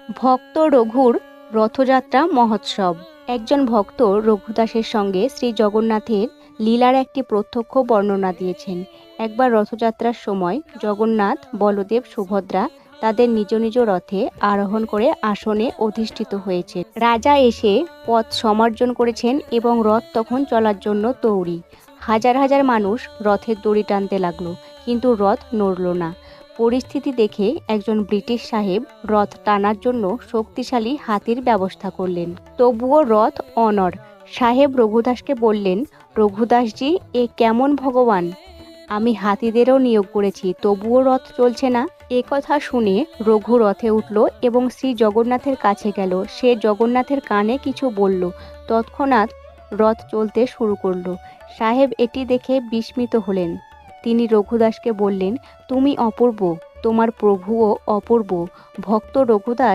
ভক্ত রঘুর রথযাত্রা মহোৎসব। একজন ভক্ত রঘুদাসের সঙ্গে শ্রী জগন্নাথের লীলার একটি প্রত্যক্ষ বর্ণনা দিয়েছেন। একবার রথযাত্রার সময় জগন্নাথ, বলদেব, সুভদ্রা তাদের নিজ নিজ রথে আরোহণ করে আসনে অধিষ্ঠিত হয়েছে। রাজা এসে পথ সমার্জন করেছেন এবং রথ তখন চলার জন্য তৈরি। হাজার হাজার মানুষ রথের দড়ি টানতে লাগলো, কিন্তু রথ নড়ল না। পরিস্থিতি দেখে একজন ব্রিটিশ সাহেব রথ টানার জন্য শক্তিশালী হাতির ব্যবস্থা করলেন। তবুও রথ অনড়। সাহেব রঘুদাসকে বললেন, রঘুদাসজি, এ কেমন ভগবান! আমি হাতিদেরও নিয়োগ করেছি, তবুও রথ চলছে না। এ কথা শুনে রঘু রথে উঠল এবং শ্রী জগন্নাথের কাছে গেল। সে জগন্নাথের কানে কিছু বলল, তৎক্ষণাৎ রথ চলতে শুরু করলো। সাহেব এটি দেখে বিস্মিত হলেন। তিনি রঘুদাসকে বললেন, তুমি অপূর্ব, তোমার প্রভুও অপূর্ব। ভক্ত রঘুদাস